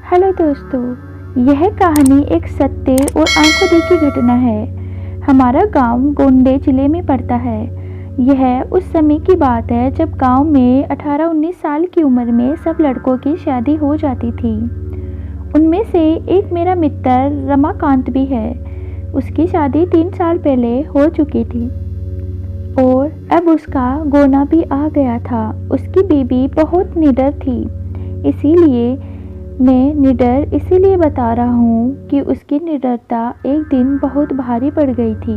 Hello दोस्तों, यह कहानी एक सत्य और आंखों देखी घटना है। हमारा गांव गोंडे जिले में पड़ता है। यह उस समय की बात है जब गांव में 18-19 साल की उम्र में सब लड़कों की शादी हो जाती थी। उनमें से एक मेरा मित्र रमाकांत भी है। उसकी शादी 3 साल पहले हो चुकी थी और अब उसका गोना भी आ गया था। उसकी बीवी बहुत निडर थी, इसीलिए मैं निडर इसीलिए बता रहा हूँ कि उसकी निडरता एक दिन बहुत भारी पड़ गई थी।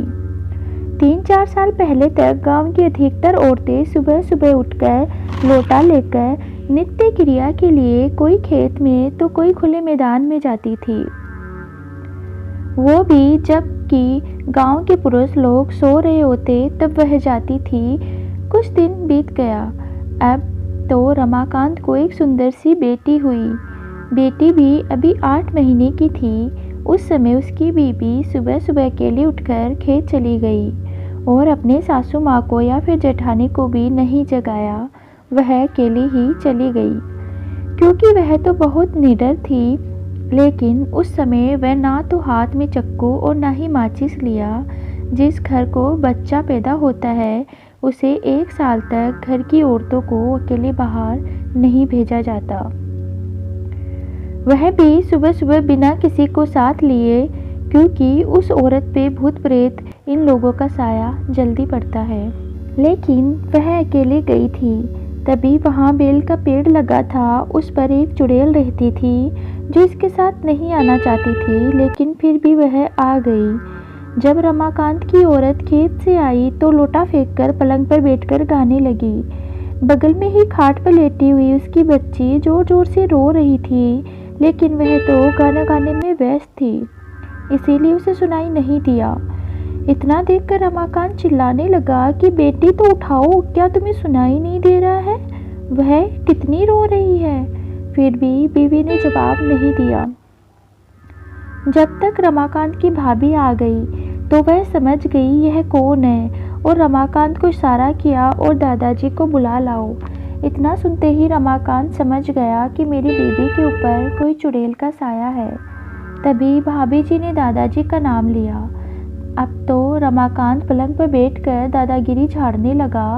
3-4 साल पहले तक गांव की अधिकतर औरतें सुबह सुबह उठकर लोटा लेकर नित्य क्रिया के लिए कोई खेत में तो कोई खुले मैदान में जाती थी, वो भी जबकि गांव के पुरुष लोग सो रहे होते तब वह जाती थी। कुछ दिन बीत गया। अब तो रमाकांत को एक सुंदर सी बेटी हुई। बेटी भी अभी 8 महीने की थी। उस समय उसकी बीबी सुबह सुबह अकेली उठकर खेत चली गई और अपने सासू माँ को या फिर जेठानी को भी नहीं जगाया। वह अकेली ही चली गई क्योंकि वह तो बहुत निडर थी। लेकिन उस समय वह ना तो हाथ में चक्कू और ना ही माचिस लिया। जिस घर को बच्चा पैदा होता है उसे 1 साल तक घर की औरतों को अकेले बाहर नहीं भेजा जाता, वह भी सुबह सुबह बिना किसी को साथ लिए, क्योंकि उस औरत पे भूत प्रेत इन लोगों का साया जल्दी पड़ता है। लेकिन वह अकेले गई थी। तभी वहाँ बेल का पेड़ लगा था, उस पर एक चुड़ैल रहती थी जो इसके साथ नहीं आना चाहती थी, लेकिन फिर भी वह आ गई। जब रमाकांत की औरत खेत से आई तो लोटा फेंककर पलंग पर बैठकर गाने लगी। बगल में ही खाट पर लेटी हुई उसकी बच्ची जोर जोर से रो रही थी, लेकिन वह तो गाना गाने में व्यस्त थी, इसीलिए उसे सुनाई नहीं दिया। इतना देखकर रमाकांत चिल्लाने लगा कि बेटी तो उठाओ, क्या तुम्हें सुनाई नहीं दे रहा है? वह कितनी रो रही है। फिर भी बीवी ने जवाब नहीं दिया। जब तक रमाकांत की भाभी आ गई तो वह समझ गई यह कौन है और रमाकांत को इशारा किया और दादाजी को बुला लाओ। इतना सुनते ही रमाकांत समझ गया कि मेरी बीवी के ऊपर कोई चुड़ैल का साया है। तभी भाभी जी ने दादाजी का नाम लिया। अब तो रमाकांत पलंग पर बैठकर दादागिरी झाड़ने लगा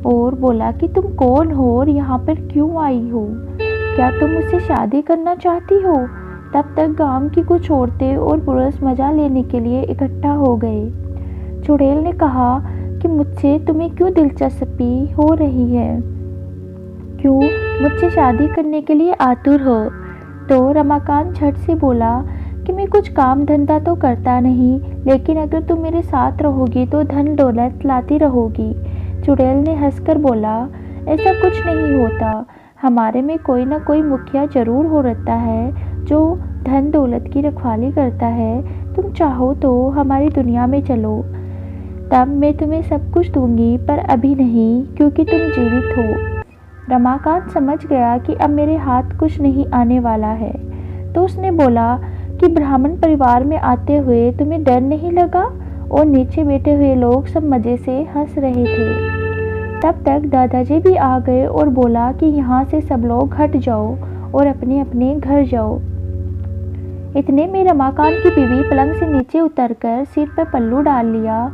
और बोला कि तुम कौन हो और यहाँ पर क्यों आई हो? क्या तुम मुझसे शादी करना चाहती हो? तब तक गांव की कुछ औरतें और पुरुष मजा लेने के लिए इकट्ठा हो गए। चुड़ैल ने कहा कि मुझसे तुम्हें क्यों दिलचस्पी हो रही है? क्यों मुझसे शादी करने के लिए आतुर हो? तो रमाकांत झट से बोला कि मैं कुछ काम धंधा तो करता नहीं, लेकिन अगर तुम मेरे साथ रहोगी तो धन दौलत लाती रहोगी। चुड़ैल ने हंसकर बोला, ऐसा कुछ नहीं होता। हमारे में कोई ना कोई मुखिया जरूर हो रहता है जो धन दौलत की रखवाली करता है। तुम चाहो तो हमारी दुनिया में चलो, तब मैं तुम्हें सब कुछ दूंगी, पर अभी नहीं, क्योंकि तुम जीवित हो। रमाकांत समझ गया कि अब मेरे हाथ कुछ नहीं आने वाला है, तो उसने बोला कि ब्राह्मण परिवार में आते हुए तुम्हें डर नहीं लगा? और नीचे बैठे हुए लोग सब मज़े से हंस रहे थे। तब तक दादाजी भी आ गए और बोला कि यहाँ से सब लोग हट जाओ और अपने अपने घर जाओ। इतने में रमाकांत की बीवी पलंग से नीचे उतरकर सिर पर पल्लू डाल लिया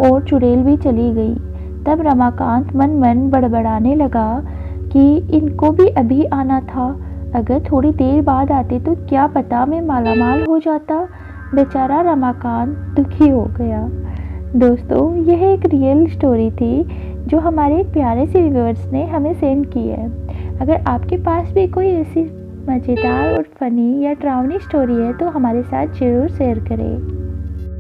और चुड़ैल भी चली गई। तब रमाकांत मन मन बड़बड़ाने लगा कि इनको भी अभी आना था। अगर थोड़ी देर बाद आते तो क्या पता मैं मालामाल हो जाता। बेचारा रमाकांत दुखी हो गया। दोस्तों, यह एक रियल स्टोरी थी जो हमारे एक प्यारे से व्यूअर्स ने हमें सेंड की है। अगर आपके पास भी कोई ऐसी मज़ेदार और फनी या डरावनी स्टोरी है तो हमारे साथ ज़रूर शेयर करें।